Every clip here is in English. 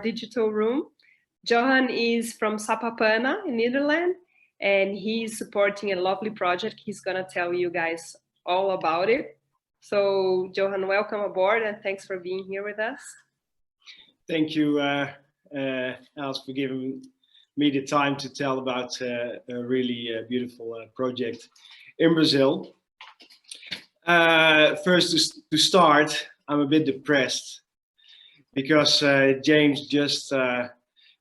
digital room. Johan is from Sapa Pana in Netherlands, and he's supporting a lovely project. He's gonna tell you guys all about it. So Johan, welcome aboard and thanks for being here with us. Thank you, Alice, for giving me the time to tell about a really beautiful project in Brazil. First, to start, I'm a bit depressed because James just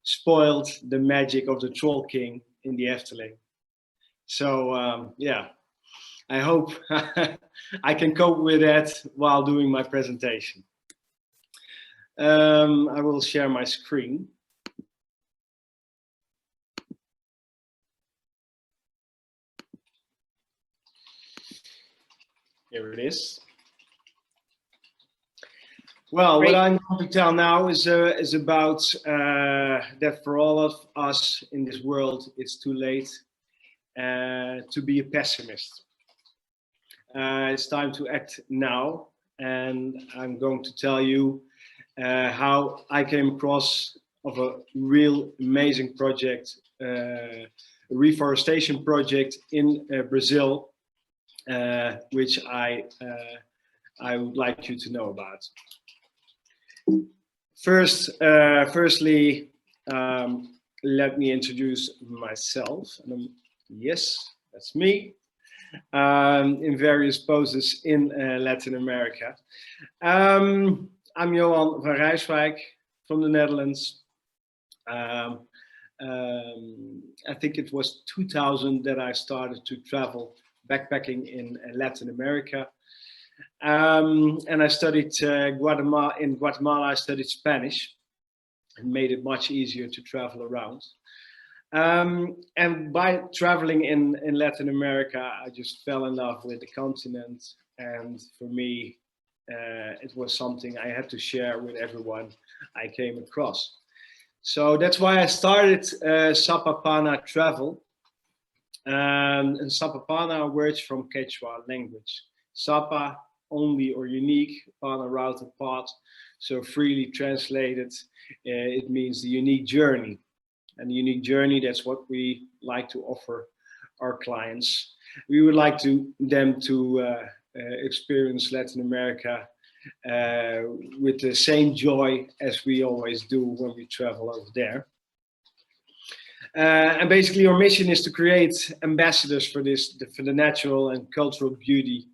spoiled the magic of the Troll King in the Efteling. So yeah, I hope I can cope with that while doing my presentation. I will share my screen. Here it is. Well, Great. what I'm going to tell now is about that for all of us in this world, it's too late to be a pessimist. It's time to act now, and I'm going to tell you how I came across of a real amazing project, a reforestation project in Brazil, which I would like you to know about. Firstly, let me introduce myself. Yes, that's me. In various poses in Latin America. I'm Johan van Rijswijck from the Netherlands. I think it was 2000 that I started to travel backpacking in Latin America. And I studied Guatemala. In Guatemala, I studied Spanish and made it much easier to travel around. And by traveling in Latin America, I just fell in love with the continent. And for me, it was something I had to share with everyone I came across. So that's why I started Sapa Pana Travel. And Sapa Pana words from Quechua language. Sapa, only or unique, Pana, route or path. So freely translated, it means the unique journey. And the unique journey, that's what we like to offer our clients. We would like them to experience Latin America with the same joy as we always do when we travel over there. And basically our mission is to create ambassadors for the natural and cultural beauty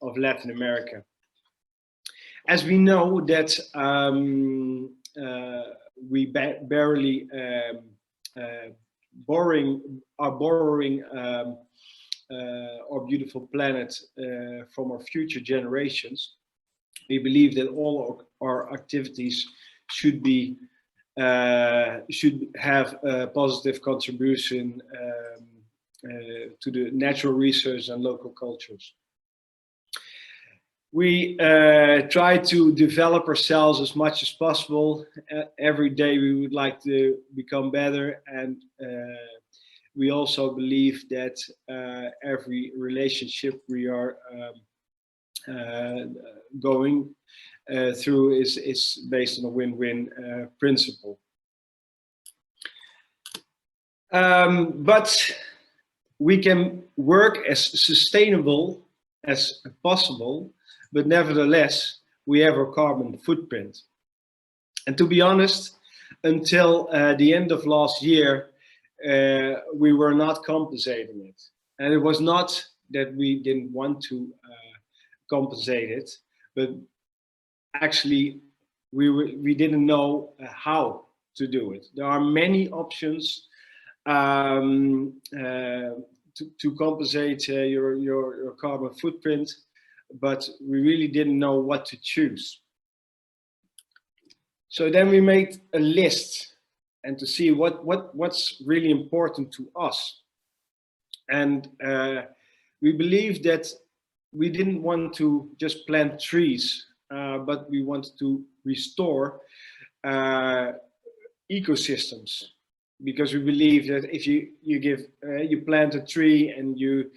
of Latin America. As we know that we barely borrowing our beautiful planet from our future generations, we believe that all our activities should have a positive contribution to the natural resources and local cultures. We try to develop ourselves as much as possible. Every day we would like to become better, and we also believe that every relationship we are going through is based on a win-win principle. But we can work as sustainable as possible, but nevertheless, we have a carbon footprint. And to be honest, until the end of last year, we were not compensating it. And it was not that we didn't want to compensate it, but actually we didn't know how to do it. There are many options to compensate your carbon footprint, but we really didn't know what to choose. So then we made a list and to see what's really important to us. And we believe that we didn't want to just plant trees, but we wanted to restore ecosystems, because we believe that if you plant a tree and you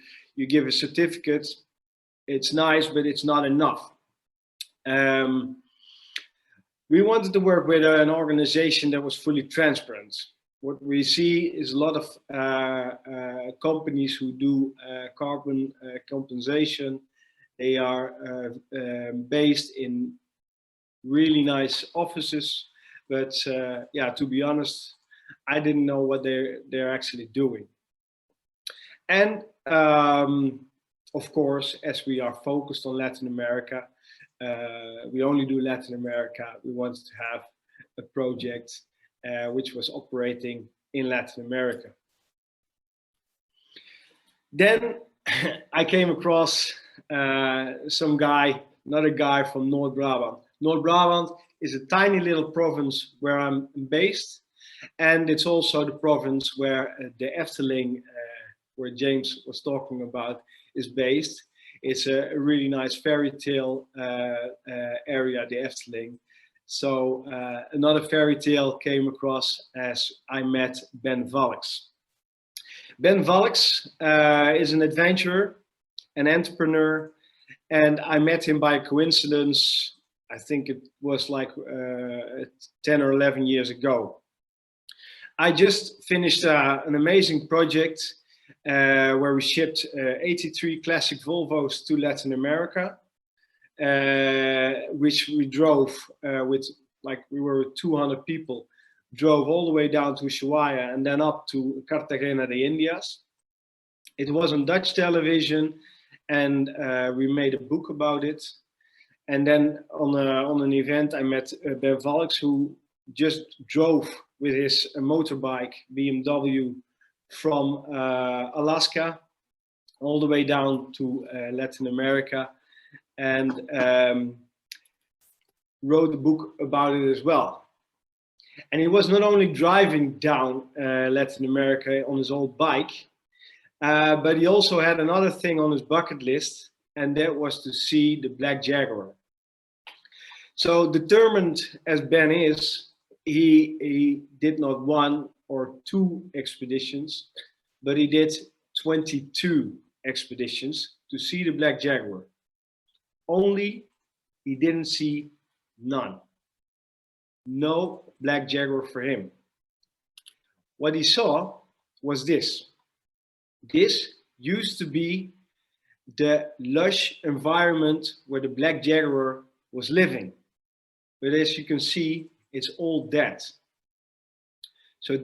give a certificate, it's nice, but it's not enough. We wanted to work with an organization that was fully transparent. What we see is a lot of companies who do carbon compensation. They are based in really nice offices, but yeah, to be honest, I didn't know what they're actually doing. And of course, as we are focused on Latin America, we only do Latin America. We wanted to have a project which was operating in Latin America. Then I came across another guy from North Brabant. North Brabant is a tiny little province where I'm based, and it's also the province where the Efteling, where James was talking about, is based. It's a really nice fairy tale area, the Efteling. So another fairy tale came across as I met Ben Volks. Ben Volks is an adventurer, an entrepreneur, and I met him by coincidence. I think it was like 10 or 11 years ago. I just finished an amazing project where we shipped 83 classic Volvos to Latin America, which we drove with, like, we were 200 people, drove all the way down to Ushuaia and then up to Cartagena de Indias. It was on Dutch television, and we made a book about it. And then on an event, I met Ben Volks, who just drove with his motorbike, BMW, from Alaska all the way down to Latin America, and wrote a book about it as well. And he was not only driving down Latin America on his old bike, but he also had another thing on his bucket list, and that was to see the Black Jaguar. So determined as Ben is, he did not one or two expeditions, but he did 22 expeditions to see the Black Jaguar. Only he didn't see none. No Black Jaguar for him. What he saw was this. This used to be the lush environment where the Black Jaguar was living. But as you can see, it's all dead. So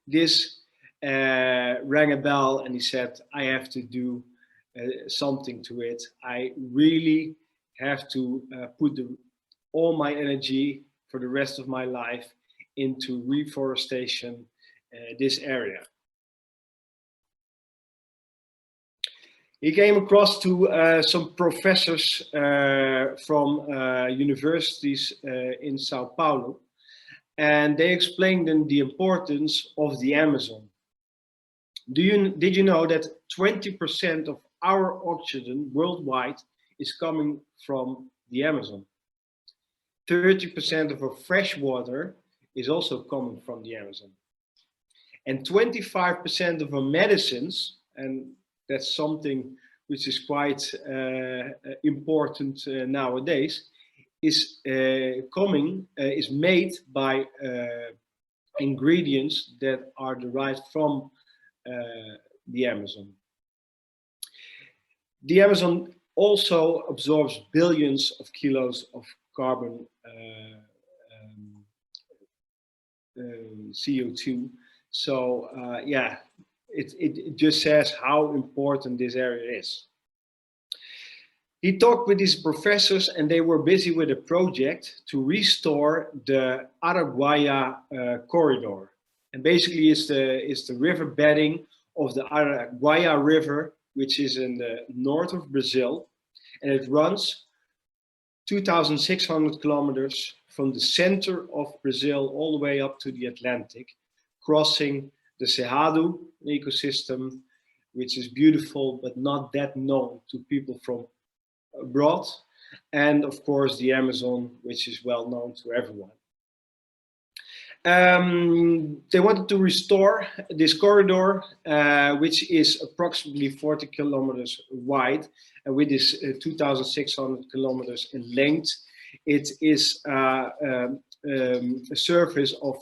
this rang a bell, and he said, I have to do something to it. I really have to put all my energy for the rest of my life into reforestation this area. He came across to some professors from universities in Sao Paulo, and they explained them the importance of the Amazon. Did you know that 20% of our oxygen worldwide is coming from the Amazon? 30% of our fresh water is also coming from the Amazon. And 25% of our medicines, and that's something which is quite important nowadays, is made by ingredients that are derived from the Amazon. The Amazon also absorbs billions of kilos of carbon CO2. So yeah, it just says how important this area is. He talked with these professors, and they were busy with a project to restore the Araguaya Corridor. And basically it's the river bedding of the Araguaya River, which is in the north of Brazil. And it runs 2,600 kilometers from the center of Brazil all the way up to the Atlantic, crossing the Cerrado ecosystem, which is beautiful but not that known to people from abroad, and of course the Amazon, which is well known to everyone. They wanted to restore this corridor, which is approximately 40 kilometers wide, and with this 2,600 kilometers in length, It is a surface of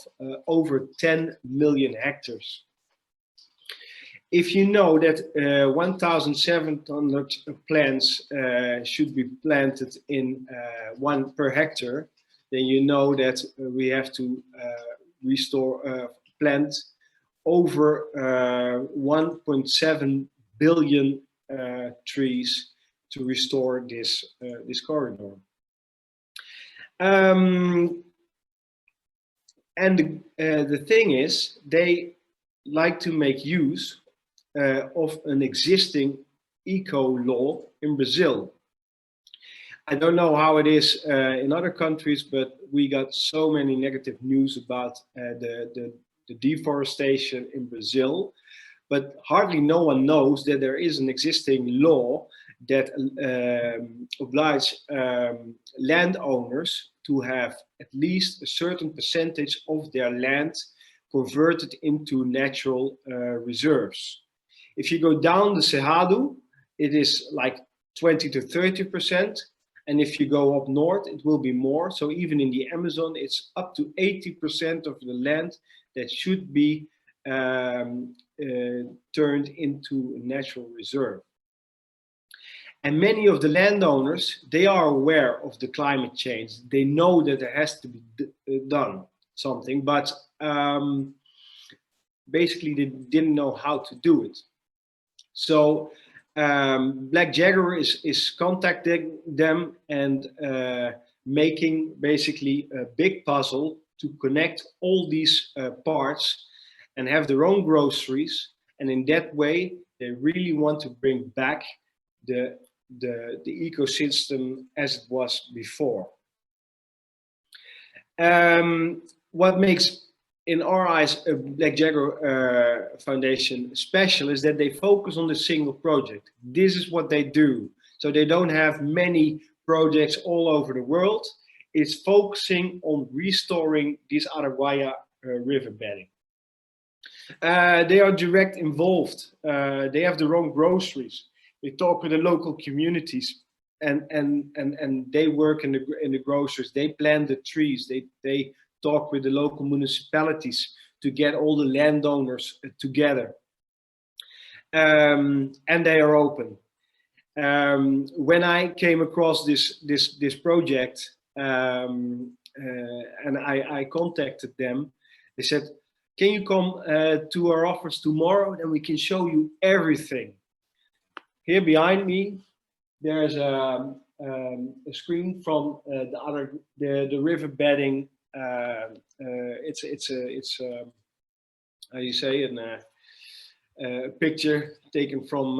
over 10 million hectares. If you know that 1,700 plants should be planted in 1 per hectare, then you know that we have to plant over 1.7 billion trees to restore this corridor. And the thing is, they like to make use of an existing eco law in Brazil. I don't know how it is in other countries, but we got so many negative news about the deforestation in Brazil. But hardly no one knows that there is an existing law that obliges landowners to have at least a certain percentage of their land converted into natural reserves. If you go down the Cerrado, it is like 20 to 30%. And if you go up north, it will be more. So even in the Amazon, it's up to 80% of the land that should be turned into a natural reserve. And many of the landowners, they are aware of the climate change. They know that there has to be done something, but basically they didn't know how to do it. So Black Jaguar is contacting them and making basically a big puzzle to connect all these parts and have their own groceries. And in that way, they really want to bring back the ecosystem as it was before. What makes, in our eyes, a Black Jaguar Foundation special is that they focus on the single project. This is what they do. So they don't have many projects all over the world. It's focusing on restoring this Araguaya river bedding. They are direct involved. They have their own groceries. They talk with the local communities, and they work in the groceries. They plant the trees. They talk with the local municipalities to get all the landowners together, and they are open. When I came across this project, and I contacted them, they said, "Can you come to our office tomorrow? Then we can show you everything." Here behind me, there's a screen from the river bedding. It's how you say, a picture taken from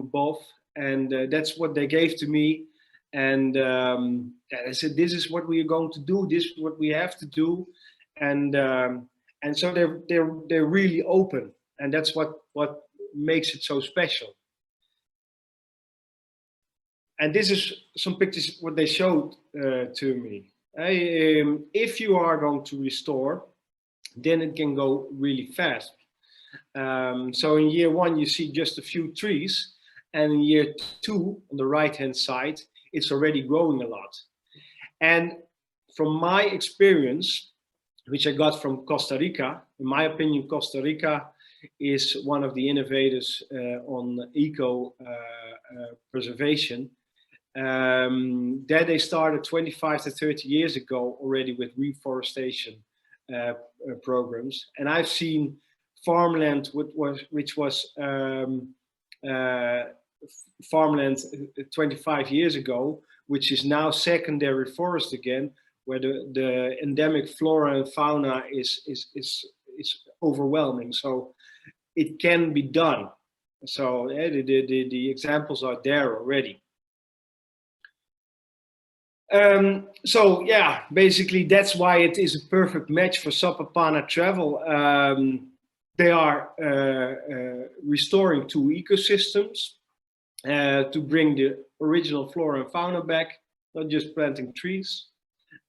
above, and that's what they gave to me. And I said, "This is what we are going to do. This is what we have to do," and so they're really open, and that's what makes it so special. And this is some pictures what they showed to me. If you are going to restore, then it can go really fast. So in year 1, you see just a few trees, and in year 2, on the right-hand side, it's already growing a lot. And from my experience, which I got from Costa Rica, in my opinion, Costa Rica is one of the innovators on eco preservation. That they started 25 to 30 years ago already with reforestation programs, and I've seen farmland which was farmland 25 years ago, which is now secondary forest again, where the endemic flora and fauna is overwhelming. So it can be done. So the examples are there already. So yeah, basically that's why it is a perfect match for Sapa Pana Travel. They are restoring 2 ecosystems to bring the original flora and fauna back, not just planting trees.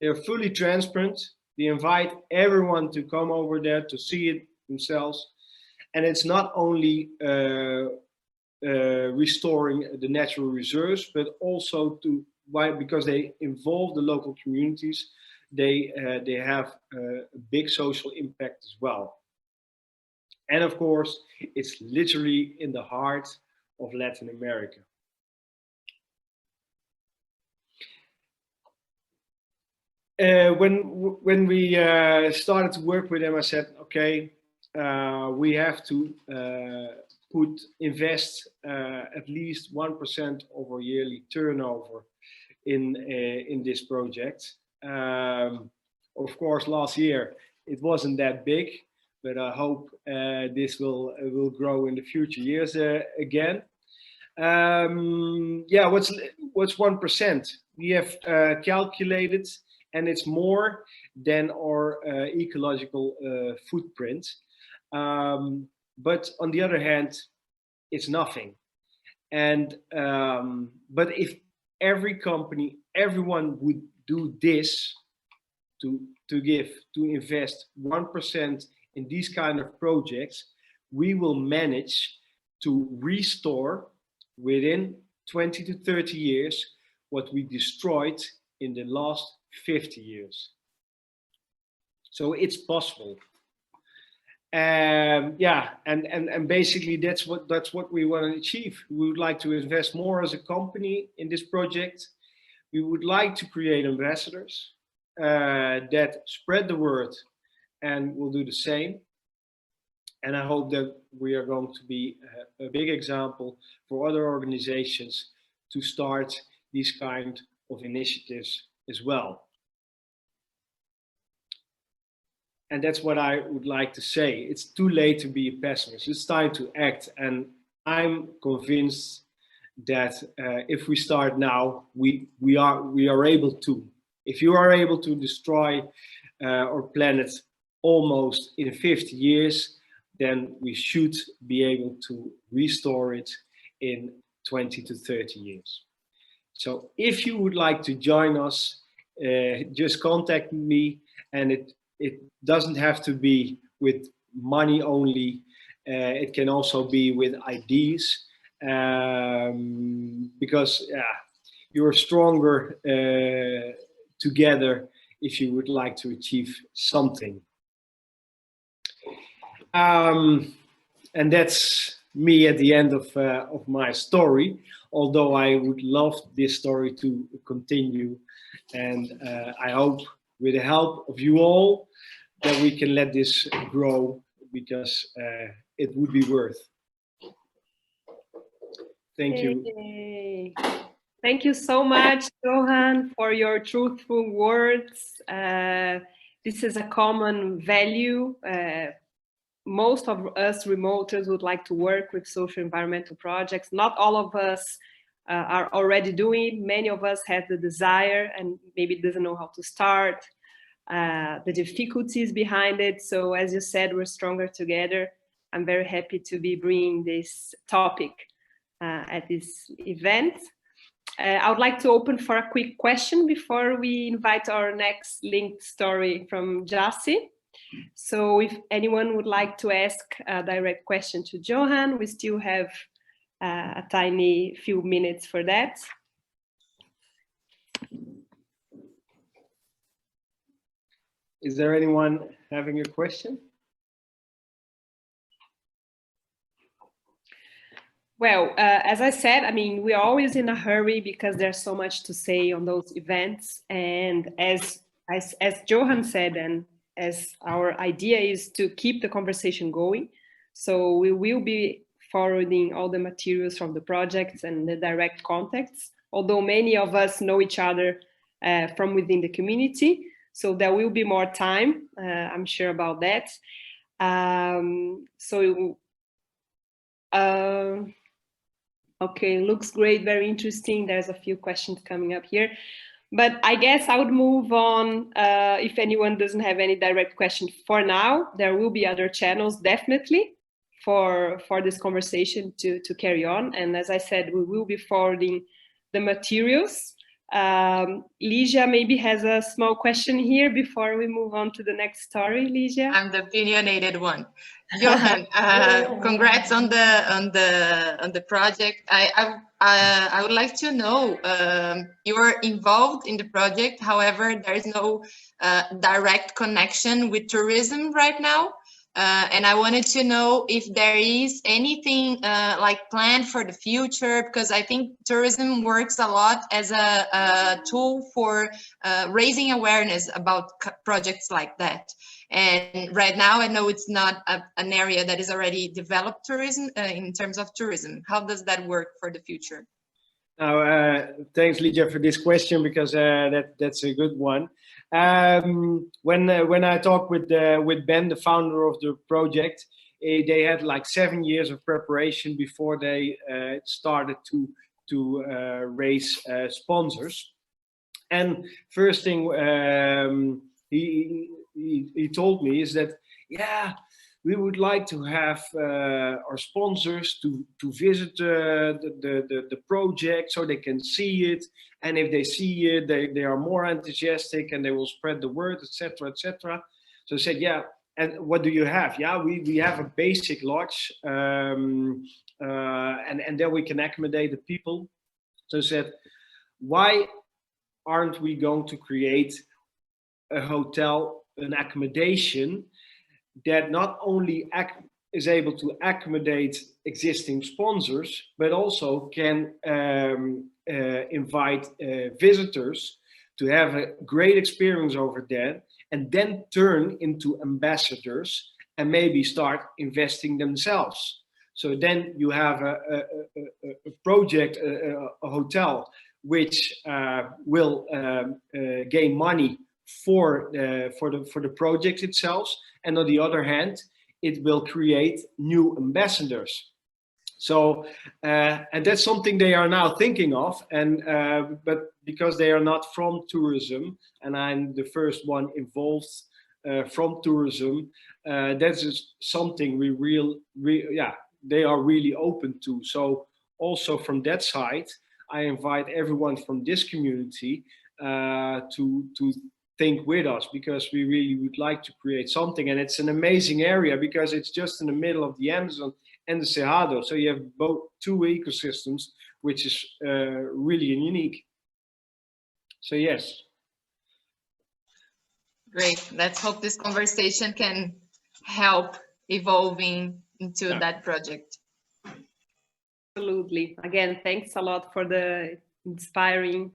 They're fully transparent. They invite everyone to come over there to see it themselves. And it's not only restoring the natural reserves, but also to Why? Because they involve the local communities. They have a big social impact as well. And of course, it's literally in the heart of Latin America. When we started to work with them, I said, okay, we have to invest at least 1% of our yearly turnover in this project. Of course, last year it wasn't that big, but I hope this will grow in the future years again. Yeah, what's 1%? We have calculated, and it's more than our ecological footprint. But on the other hand, it's nothing. And but if every company, everyone would do this, to invest 1% in these kind of projects, we will manage to restore within 20 to 30 years what we destroyed in the last 50 years. So it's possible. Yeah, and basically that's what we want to achieve. We would like to invest more as a company in this project. We would like to create ambassadors that spread the word and will do the same. And I hope that we are going to be a big example for other organizations to start these kind of initiatives as well. And that's what I would like to say. It's too late to be a pessimist. It's time to act. And I'm convinced that if we start now, we are able to. If you are able to destroy our planet almost in 50 years, then we should be able to restore it in 20 to 30 years. So if you would like to join us, just contact me, and it doesn't have to be with money only. It can also be with ideas, because you're stronger together if you would like to achieve something. And that's me at the end of my story, although I would love this story to continue. And I hope with the help of you all that we can let this grow, because it would be worth. Thank you. Yay. Thank you so much, Johan, for your truthful words. This is a common value. Most of us remoters would like to work with social environmental projects. Not all of us are already doing it. Many of us have the desire and maybe doesn't know how to start, the difficulties behind it. So as you said, we're stronger together. I'm very happy to be bringing this topic at this event. I would like to open for a quick question before we invite our next linked story from Jassy. So if anyone would like to ask a direct question to Johan, we still have a tiny few minutes for that. Is there anyone having a question? Well, as I said, I mean, we're always in a hurry because there's so much to say on those events. And as Johan said, and as our idea is to keep the conversation going. So we will be forwarding all the materials from the projects and the direct contacts, although many of us know each other from within the community. So there will be more time, I'm sure about that. Okay, looks great, very interesting. There's a few questions coming up here. But I guess I would move on if anyone doesn't have any direct question for now. There will be other channels, definitely, for this conversation to carry on. And as I said, we will be forwarding the materials Ligia maybe has a small question here before we move on to the next story. Ligia, I'm the opinionated one. Johan, congrats on the project. I would like to know, you are involved in the project. However, there is no direct connection with tourism right now. And I wanted to know if there is anything like planned for the future, because I think tourism works a lot as a tool for raising awareness about projects like that. And right now, I know it's not an area that is already developed tourism in terms of tourism. How does that work for the future? Now, thanks, Ligia, for this question, because that's a good one. When I talked with Ben, the founder of the project, they had like 7 years of preparation before they started to raise sponsors. And first thing he told me is that, yeah, we would like to have our sponsors to visit the project so they can see it. And if they see it, they are more enthusiastic and they will spread the word, etc., etc. So I said, yeah, and what do you have? Yeah, we have a basic lodge, and then we can accommodate the people. So I said, why aren't we going to create a hotel, an accommodation that not only is able to accommodate existing sponsors, but also can invite visitors to have a great experience over there, and then turn into ambassadors and maybe start investing themselves. So then you have a project, a hotel, which will gain money for the project itself, and on the other hand, it will create new ambassadors. So and that's something they are now thinking of, and but because they are not from tourism, and I'm the first one involved from tourism, that's something they are really open to. So also from that side, I invite everyone from this community to think with us, because we really would like to create something. And it's an amazing area because it's just in the middle of the Amazon and the Cerrado. So you have both two ecosystems, which is really unique. So yes. Great. Let's hope this conversation can help evolving into that project. Absolutely. Again, thanks a lot for the inspiring